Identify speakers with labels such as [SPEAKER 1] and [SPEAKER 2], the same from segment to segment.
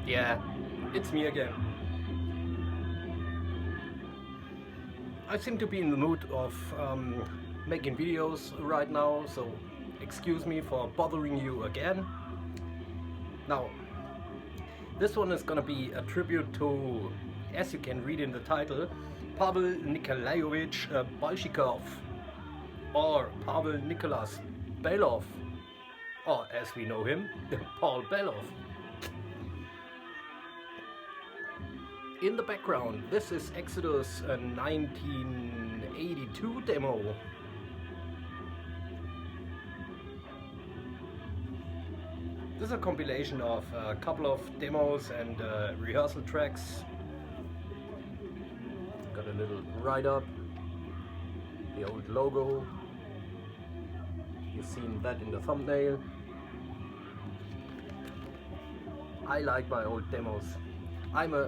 [SPEAKER 1] Yeah, it's me again. I seem to be in the mood of making videos right now, so excuse me for bothering you again. Now, this one is gonna be a tribute to, as you can read in the title, Pavel Nikoleyevitch Balchishkov, or Pavel Nicholas Baloff, or as we know him, Paul Baloff. In the background, this is Exodus 1982 demo. This is a compilation of a couple of demos and rehearsal tracks. Got a little write-up, the old logo. You've seen that in the thumbnail. I like my old demos. I'm a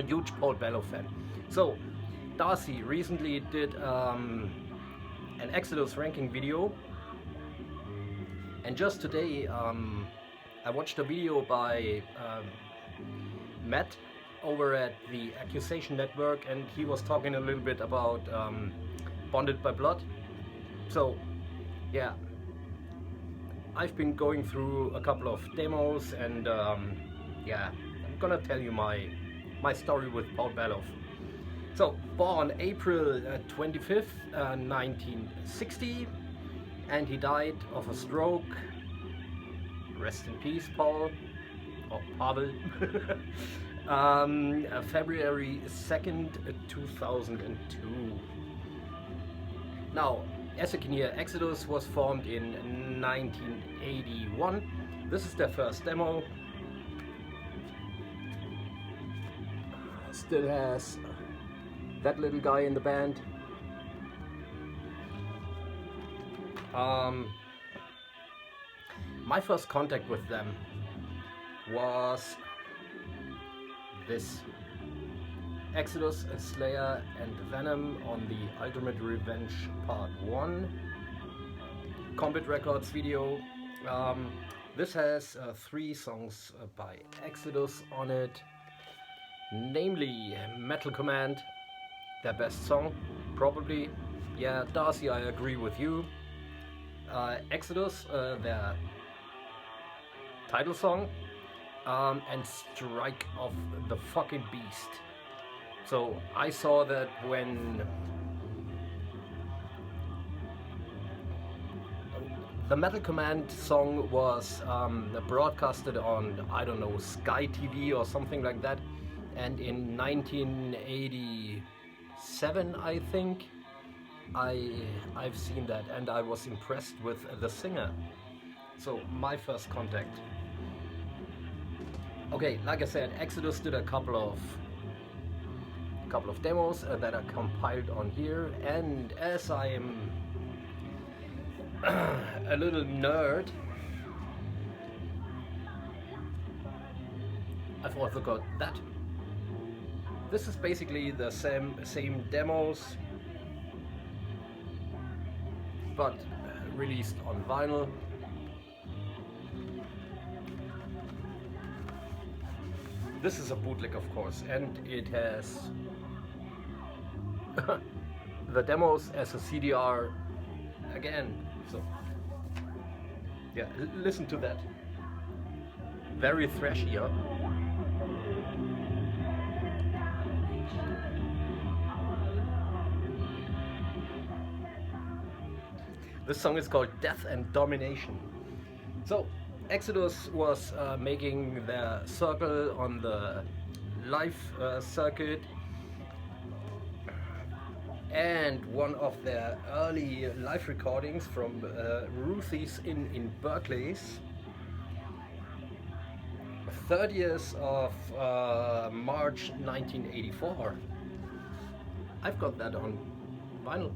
[SPEAKER 1] huge Paul Baloff fan. So, Darcy recently did an Exodus ranking video, and just today I watched a video by Matt over at the Accusation Network, and he was talking a little bit about Bonded by Blood. So, yeah, I've been going through a couple of demos, and yeah, I'm gonna tell you my story with Paul Baloff. So, born April 25th, 1960, and he died of a stroke. Rest in peace, Paul, or Pavel. February 2nd, 2002. Now, as you can hear, Exodus was formed in 1981. This is their first demo. Still has that little guy in the band. My first contact with them was this: Exodus, Slayer and Venom on the Ultimate Revenge Part 1 Combat Records video. This has 3 songs by Exodus on it, namely Metal Command, their best song, probably. Yeah, Darcy, I agree with you. Exodus, their title song, and Strike of the Fucking Beast. So I saw that when the Metal Command song was broadcasted on, I don't know, Sky TV or something like that, and in 1987, I think, I've seen that, and I was impressed with the singer. So my first contact. Okay, like I said, Exodus did a couple of demos that are compiled on here, and as I am a little nerd, I've also got that. This is basically the same demos, but released on vinyl. This is a bootleg, of course, and it has the demos as a CDR again. So yeah, listen to that. Very thrashy, huh? This song is called Death and Domination. So, Exodus was making their circle on the live circuit, and one of their early live recordings from Ruthie's in Berkeley's 30th of March 1984. I've got that on vinyl.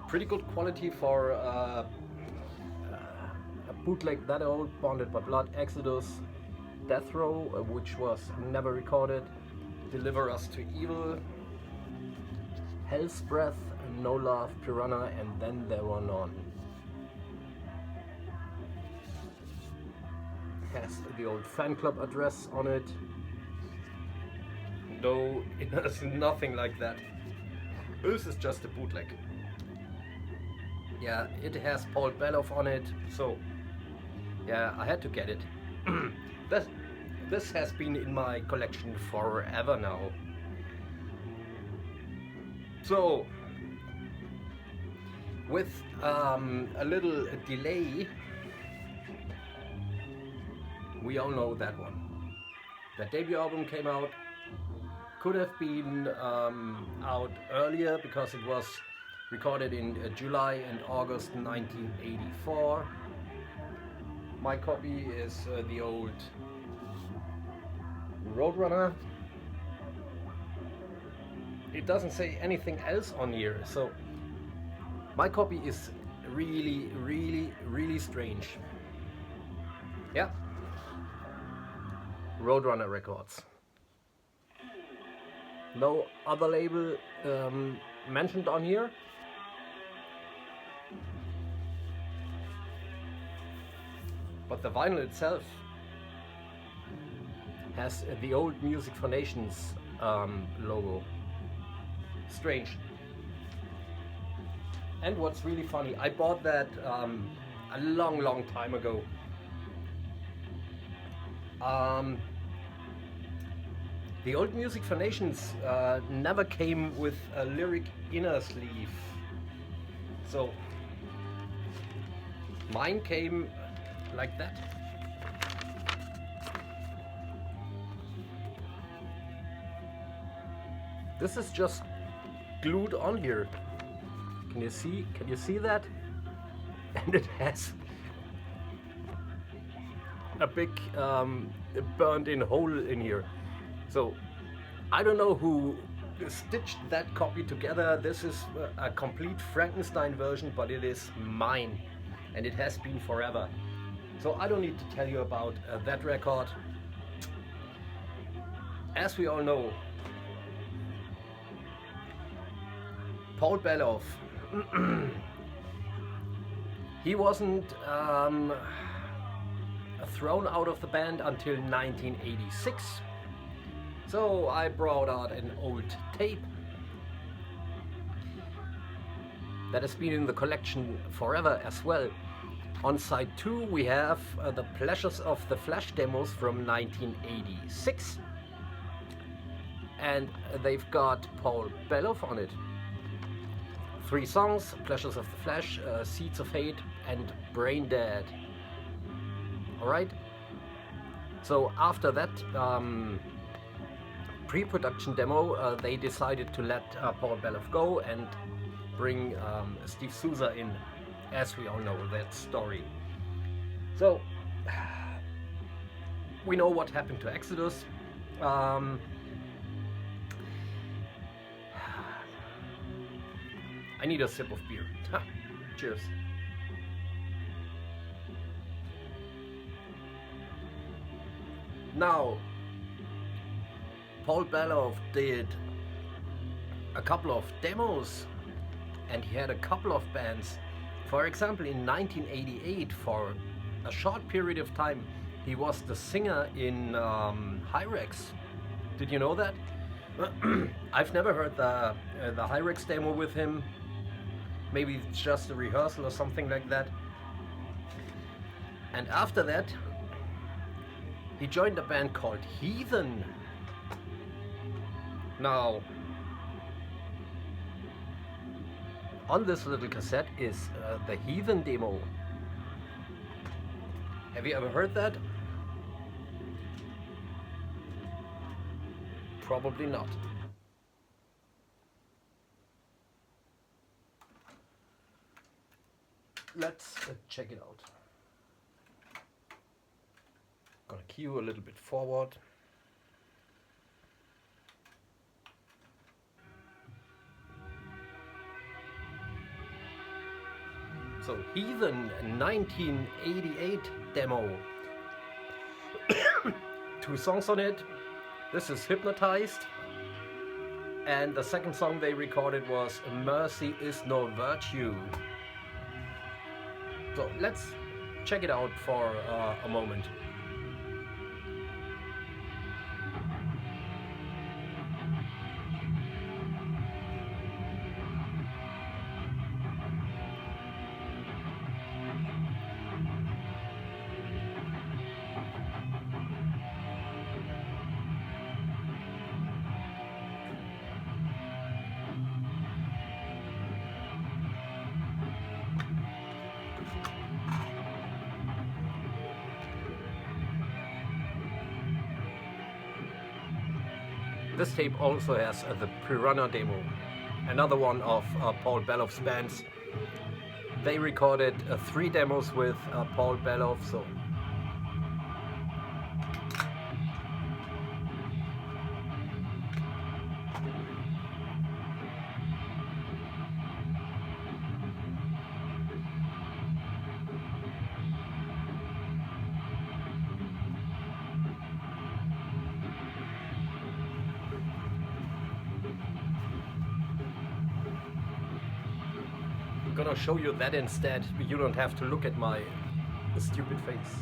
[SPEAKER 1] Pretty good quality for a bootleg that old. Bonded by Blood, Exodus, Death Row, which was never recorded, Deliver Us to Evil, Hell's Breath, No Love, Piranha, and Then There Were None. has the old fan club address on it. No, it has nothing like that. This is just a bootleg. Yeah, it has Paul Baloff on it, so yeah, I had to get it. This has been in my collection forever now. So, with a little delay, we all know that one. The debut album came out, could have been out earlier because it was recorded in July and August 1984. My copy is the old Roadrunner. It doesn't say anything else on here, so my copy is really strange. Yeah, Roadrunner Records. No other label mentioned on here. But the vinyl itself has the old Music for Nations logo. Strange. And what's really funny, I bought that a long time ago. The old Music for Nations never came with a lyric inner sleeve. So mine came like that. This is just glued on here. Can you see that? And it has a big burned in hole in here. So I don't know who stitched that copy together. This is a complete Frankenstein version, but it is mine and it has been forever. So I don't need to tell you about that record. As we all know, Paul Baloff, he wasn't thrown out of the band until 1986. So I brought out an old tape that has been in the collection forever as well. On side 2 we have the Pleasures of the Flesh demos from 1986, and they've got Paul Baloff on it. 3 songs: Pleasures of the Flesh, Seeds of Hate and Brain Dead. Alright, so after that pre-production demo they decided to let Paul Baloff go and bring Steve Sousa in. As we all know that story. So we know what happened to Exodus. I need a sip of beer. Cheers. Now, Paul Baloff did a couple of demos and he had a couple of bands. For example, in 1988, for a short period of time, he was the singer in Hyrex. Did you know that? I've never heard the Hyrex demo with him. Maybe it's just a rehearsal or something like that. And after that, he joined a band called Heathen. Now, on this little cassette is the Heathen demo. Have you ever heard that? Probably not. Let's check it out. Gonna cue a little bit forward. So Heathen 1988 demo. 2 songs on it. This is Hypnotized. And the second song they recorded was Mercy is No Virtue. So let's check it out for a moment. This tape also has the Piranha demo, another one of Paul Baloff's bands. They recorded 3 demos with Paul Baloff, so I'm gonna show you that instead. You don't have to look at my stupid face.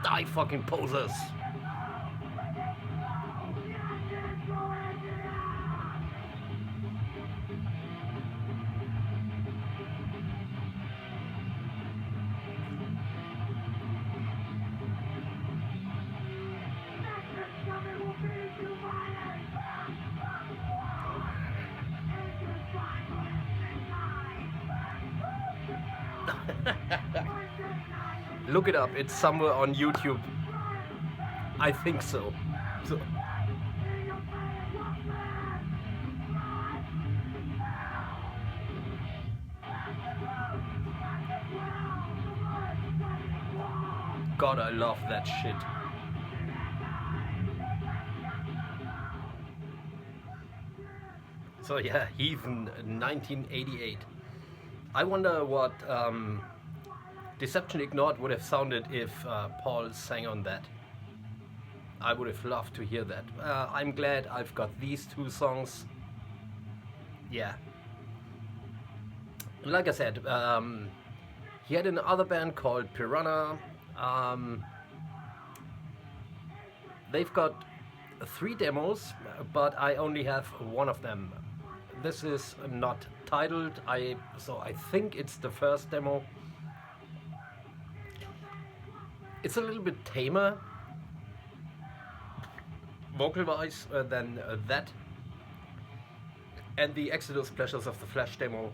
[SPEAKER 1] Die, fucking posers! Look it up, it's somewhere on YouTube. I think so. God, I love that shit. So yeah, Heathen 1988. I wonder what Deception Ignored would have sounded if Paul sang on that. I would have loved to hear that. I'm glad I've got these 2 songs. Yeah. Like I said, he had another band called Piranha. They've got 3 demos, but I only have 1 of them. This is not titled, so I think it's the first demo. It's a little bit tamer, vocal-wise, than that. And the Exodus Pleasures of the Flesh demo,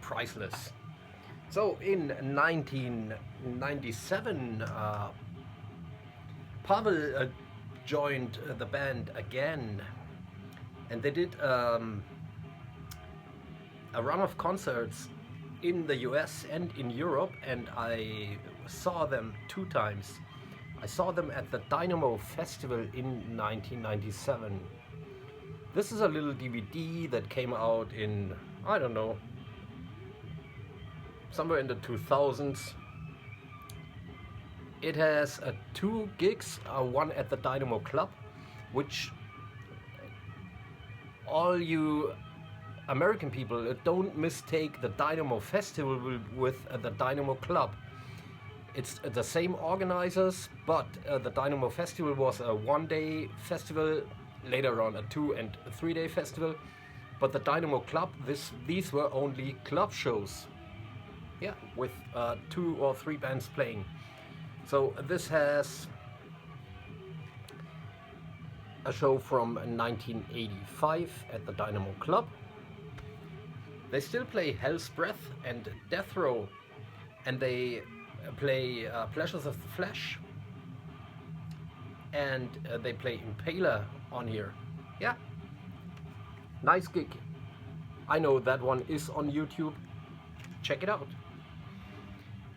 [SPEAKER 1] priceless. So in 1997, Pavel joined the band again, and they did a run of concerts in the US and in Europe, and I saw them 2 times. I saw them at the Dynamo Festival in 1997. This is a little DVD that came out in, I don't know, somewhere in the 2000s. It has 2 gigs, one at the Dynamo Club, which all you American people don't mistake the Dynamo Festival with the Dynamo Club. It's the same organizers, but the Dynamo Festival was a 1-day festival, later on a 2- and 3-day festival. But the Dynamo Club, these were only club shows. Yeah, with 2 or 3 bands playing. So this has a show from 1985 at the Dynamo Club. They still play Hell's Breath and Death Row, and they play Pleasures of the Flesh, and they play Impaler on here. Yeah, nice gig. I know that one is on YouTube. Check it out.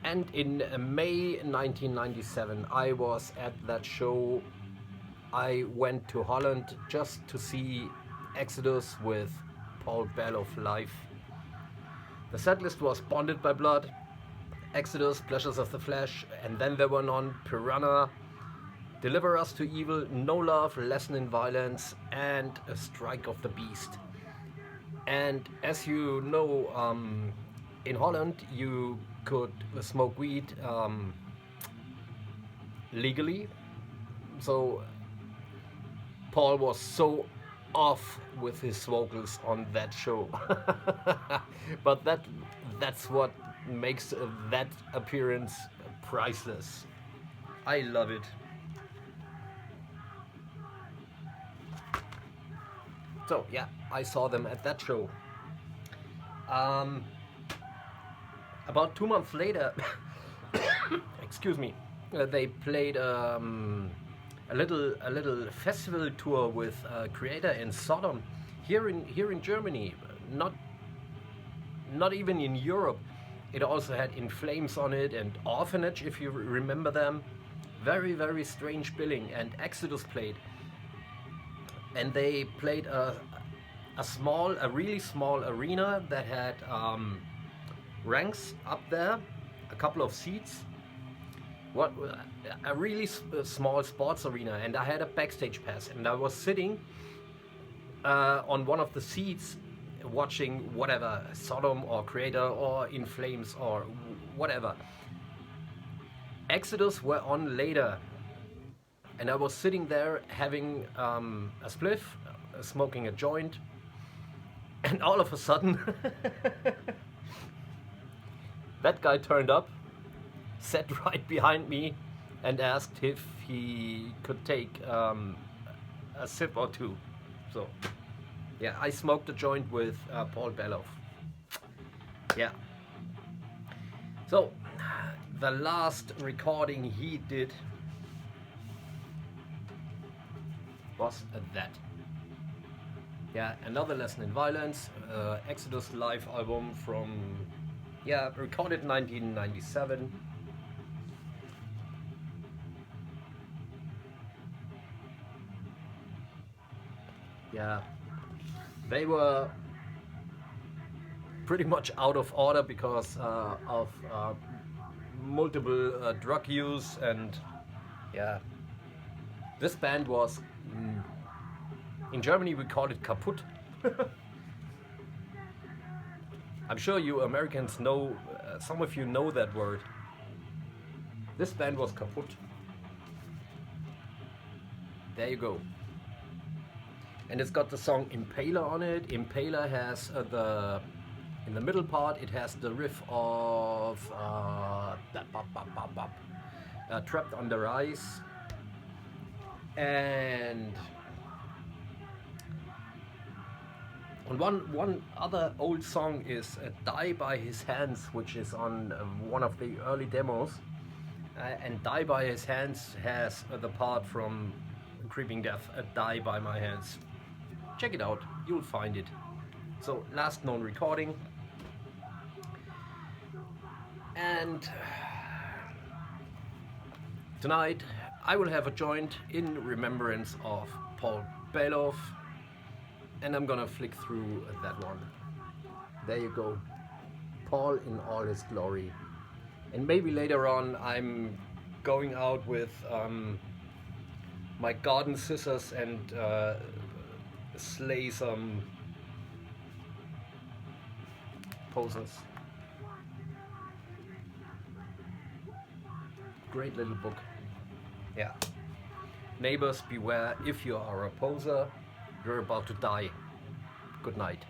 [SPEAKER 1] And in May 1997, I was at that show. I went to Holland just to see Exodus with Paul Baloff live. The setlist was Bonded by Blood, Exodus, Pleasures of the Flesh, and then there were on Piranha, Deliver Us to Evil, No Love, Lesson in Violence, and A Strike of the Beast. And as you know, in Holland you could smoke weed legally, so Paul was so off with his vocals on that show. But that's what makes that appearance priceless. I love it. So yeah, I saw them at that show. About 2 months later, excuse me, they played a little festival tour with Creator in Sodom, here in Germany. Not even in Europe. It also had In Flames on it and Orphanage, if you remember them. Very strange billing. And Exodus played, and they played a really small arena that had ranks up there, a couple of seats. A really small sports arena, and I had a backstage pass, and I was sitting on one of the seats watching whatever, Sodom or Creator or In Flames or whatever. Exodus were on later, and I was sitting there having a spliff, smoking a joint, and all of a sudden that guy turned up, sat right behind me, and asked if he could take a sip or two. So yeah, I smoked a joint with Paul Baloff. Yeah. So the last recording he did was that. Yeah, Another Lesson in Violence, Exodus live album from, yeah, recorded in 1997. Yeah, they were pretty much out of order because of multiple drug use, and yeah, this band was, in Germany we call it kaputt. I'm sure you Americans know, some of you know that word. This band was kaputt. There you go. And it's got the song Impaler on it. Impaler has in the middle part, it has the riff of Trapped Under Ice. And one other old song is Die by His Hands, which is on one of the early demos. And Die by His Hands has the part from Creeping Death, Die by My Hands. Check it out, you'll find it. So, last known recording. And tonight I will have a joint in remembrance of Paul Baloff, and I'm gonna flick through that one. There you go, Paul in all his glory. And maybe later on I'm going out with my garden scissors and slay some posers. Great little book. Yeah. Neighbors beware, if you are a poser, you're about to die. Good night.